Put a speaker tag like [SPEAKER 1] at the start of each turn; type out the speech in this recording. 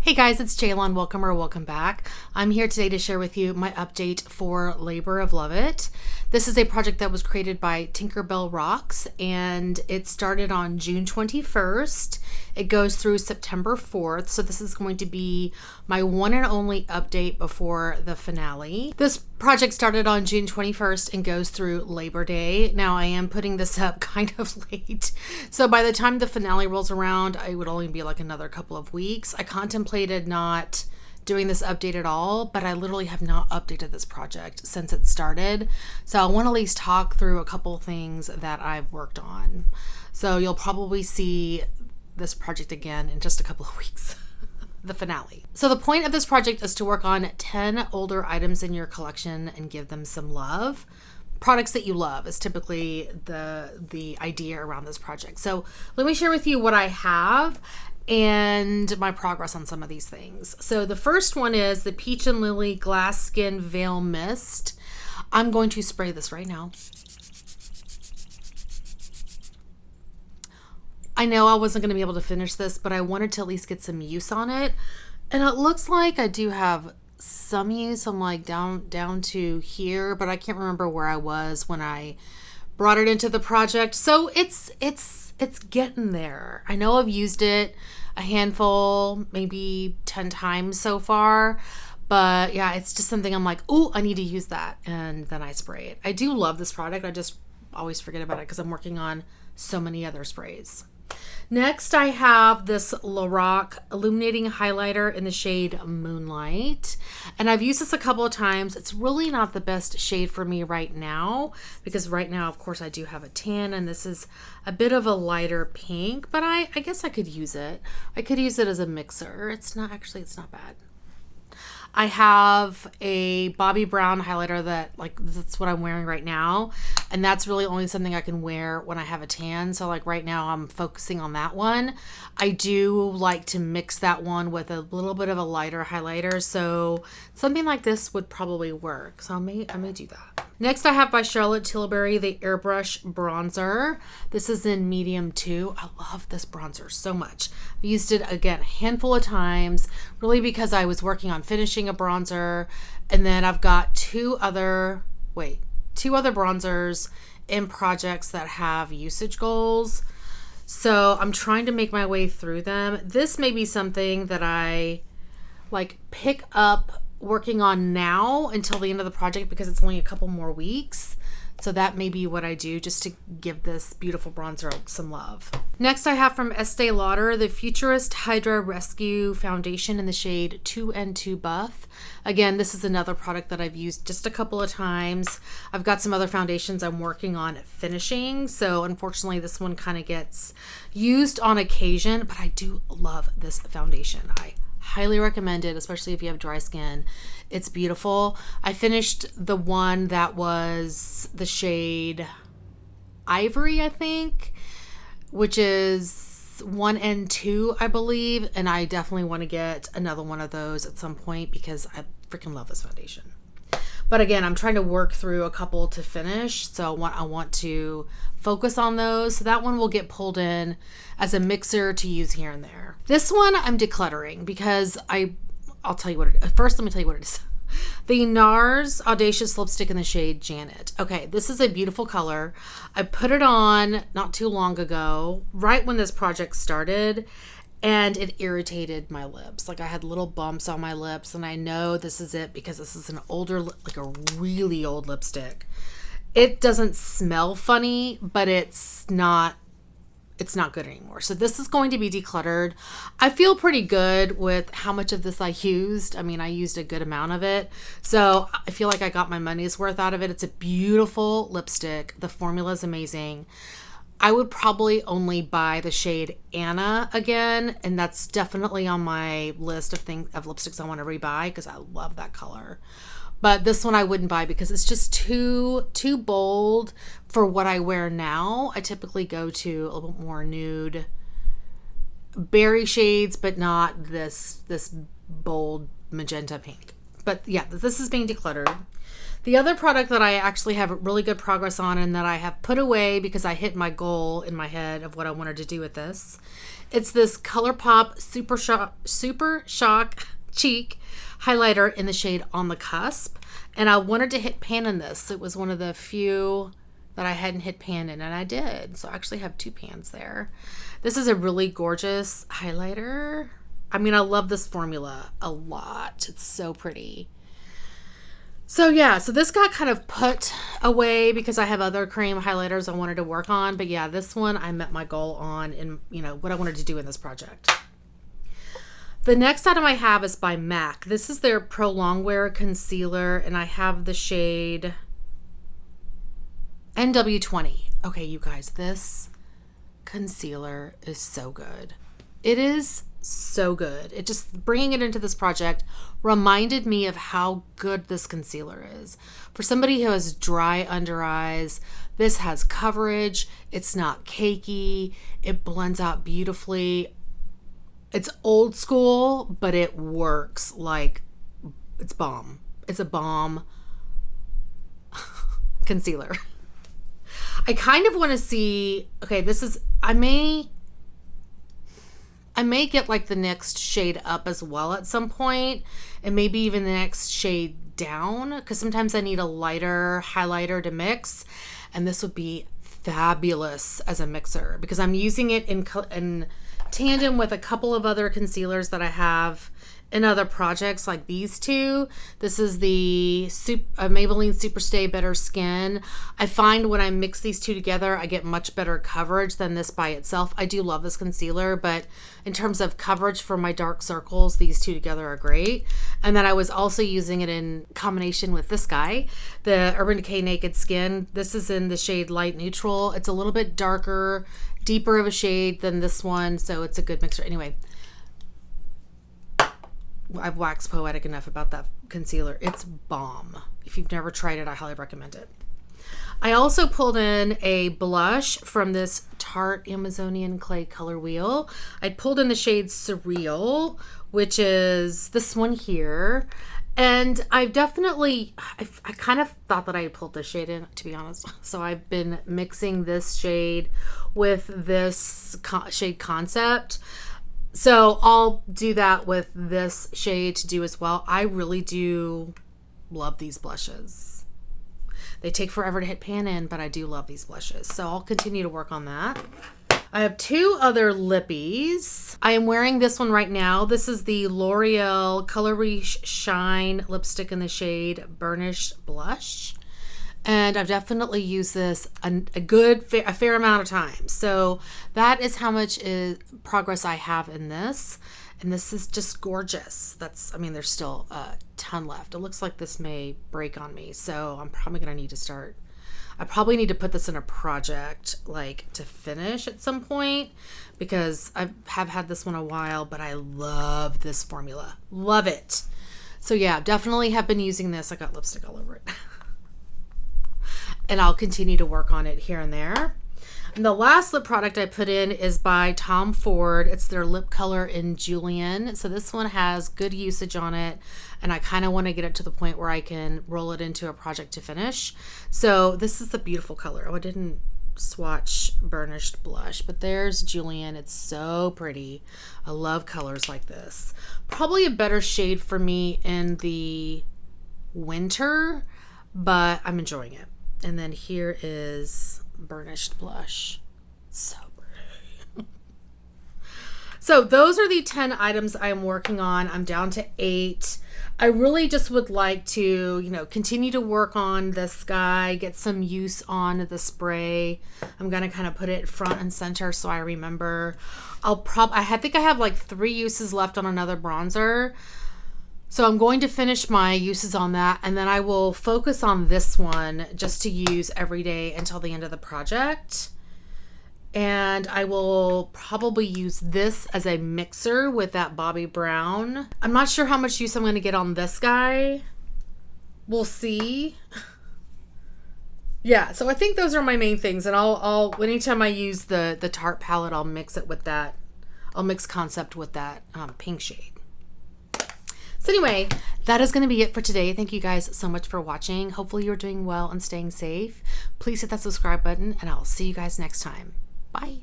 [SPEAKER 1] Hey guys, it's Jaylon. Welcome back. I'm here today to share with you my update for Labor of Love It. This is a project that was created by Tinkerbell Rocks and it started on June 21st. It goes through September 4th. So this is going to be my one and only update before the finale. This project started on June 21st and goes through Labor Day. Now I am putting this up kind of late. So by the time the finale rolls around, it would only be like another couple of weeks. I contemplated not doing this update at all, but I literally have not updated this project since it started. So I want to at least talk through a couple things that I've worked on. So you'll probably see this project again in just a couple of weeks. The finale. So the point of this project is to work on 10 older items in your collection and give them some love. Products that you love is typically the idea around this project. So let me share with you what I have and my progress on some of these things. So the first one is the Peach and Lily Glass Skin Veil Mist. I'm going to spray this right now. I know I wasn't going to be able to finish this, but I wanted to at least get some use on it. And it looks like I do have some use. I'm like down to here, but I can't remember where I was when I brought it into the project. So it's getting there. I know I've used it a handful, maybe 10 times so far. But yeah, it's just something I'm like, oh, I need to use that. And then I spray it. I do love this product. I just always forget about it because I'm working on so many other sprays. Next, I have this Lorac Illuminating Highlighter in the shade Moonlight. And I've used this a couple of times. It's really not the best shade for me right now because right now, of course, I do have a tan and this is a bit of a lighter pink, but I guess I could use it. I could use it as a mixer. It's not bad. I have a Bobbi Brown highlighter that's what I'm wearing right now. And that's really only something I can wear when I have a tan. So like right now I'm focusing on that one. I do like to mix that one with a little bit of a lighter highlighter. So something like this would probably work. So I may do that. Next I have by Charlotte Tilbury, the Airbrush Bronzer. This is in medium 2. I love this bronzer so much. I've used it again a handful of times, really because I was working on finishing a bronzer. And then I've got two other bronzers in projects that have usage goals. So I'm trying to make my way through them. This may be something that I pick up working on now until the end of the project because it's only a couple more weeks. So that may be what I do just to give this beautiful bronzer some love. Next I have from Estee Lauder the Futurist Hydra Rescue Foundation in the shade 2N2 Buff. Again, this is another product that I've used just a couple of times. I've got some other foundations I'm working on finishing. So unfortunately this one kind of gets used on occasion, but I do love this foundation. I highly recommend it, especially if you have dry skin. It's beautiful. I finished the one that was the shade Ivory, I think, which is 1N2, I believe. And I definitely want to get another one of those at some point because I freaking love this foundation. But again, I'm trying to work through a couple to finish. So I want to focus on those. So that one will get pulled in as a mixer to use here and there. This one I'm decluttering because I'll tell you what it is. First, let me tell you what it is. The Nars Audacious lipstick in the shade Janet. Okay, this is a beautiful color. I put it on not too long ago, right when this project started. And it irritated my lips. Like I had little bumps on my lips and I know this is it because this is an older, like a really old lipstick. It doesn't smell funny, but it's not good anymore. So this is going to be decluttered. I feel pretty good with how much of this I used. I mean, I used a good amount of it. So I feel like I got my money's worth out of it. It's a beautiful lipstick. The formula is amazing. I would probably only buy the shade Anna again, and that's definitely on my list of lipsticks I want to rebuy because I love that color. But this one I wouldn't buy because it's just too bold for what I wear now. I typically go to a little bit more nude berry shades, but not this bold magenta pink. But yeah, this is being decluttered. The other product that I actually have really good progress on and that I have put away because I hit my goal in my head of what I wanted to do with this. It's this Colourpop Super Shock Cheek highlighter in the shade On the Cusp. And I wanted to hit pan in this. It was one of the few that I hadn't hit pan in, and I did. So I actually have 2 pans there. This is a really gorgeous highlighter. I mean, I love this formula a lot. It's so pretty. So yeah, so this got kind of put away because I have other cream highlighters I wanted to work on. But yeah, this one I met my goal on and what I wanted to do in this project. The next item I have is by MAC. This is their Prolongwear Concealer, and I have the shade NW20. Okay, you guys, this concealer is so good. It is so good. It just, bringing it into this project reminded me of how good this concealer is. For somebody who has dry under eyes, this has coverage. It's not cakey. It blends out beautifully. It's old school, but it works like it's bomb. It's a bomb concealer. I kind of want to see, okay, this is, I may get like the next shade up as well at some point, and maybe even the next shade down, because sometimes I need a lighter highlighter to mix, and this would be fabulous as a mixer because I'm using it in tandem with a couple of other concealers that I have in other projects like these two. This is the Maybelline Superstay Better Skin. I find when I mix these two together, I get much better coverage than this by itself. I do love this concealer, but in terms of coverage for my dark circles, these two together are great. And then I was also using it in combination with this guy, the Urban Decay Naked Skin. This is in the shade Light Neutral. It's a little bit darker, deeper of a shade than this one, so it's a good mixer. Anyway, I've waxed poetic enough about that concealer. It's bomb. If you've never tried it, I highly recommend it. I also pulled in a blush from this Tarte Amazonian Clay Color Wheel. I pulled in the shade Surreal, which is this one here. And I've definitely, I kind of thought that I had pulled this shade in, to be honest. So I've been mixing this shade with this shade Concept. So I'll do that with this shade to do as well. I really do love these blushes. They take forever to hit pan in, but I do love these blushes. So I'll continue to work on that. I have 2 other lippies. I am wearing this one right now. This is the L'Oreal Color Riche Shine lipstick in the shade Burnished Blush. And I've definitely used this a fair amount of time. So that is how much progress I have in this. And this is just gorgeous. There's still a ton left. It looks like this may break on me. So I'm probably going to need to start. I probably need to put this in a project like to finish at some point because I have had this one a while, but I love this formula. Love it. So yeah, definitely have been using this. I got lipstick all over it. And I'll continue to work on it here and there. And the last lip product I put in is by Tom Ford. It's their lip color in Julian. So this one has good usage on it, and I kind of want to get it to the point where I can roll it into a project to finish. So this is a beautiful color. Oh, I didn't swatch Burnished Blush, but there's Julian. It's so pretty. I love colors like this. Probably a better shade for me in the winter, but I'm enjoying it. And then here is Burnished Blush. So pretty. So those are the 10 items I'm working on. I'm down to 8. I really just would like to, continue to work on this guy, get some use on the spray. I'm going to kind of put it front and center so I remember. I think I have like 3 uses left on another bronzer. So I'm going to finish my uses on that, and then I will focus on this one just to use every day until the end of the project. And I will probably use this as a mixer with that Bobbi Brown. I'm not sure how much use I'm going to get on this guy. We'll see. Yeah, so I think those are my main things, and I'll anytime I use the Tarte palette, I'll mix it with that. I'll mix Concept with that pink shade. So anyway, that is going to be it for today. Thank you guys so much for watching. Hopefully you're doing well and staying safe. Please hit that subscribe button, and I'll see you guys next time. Bye.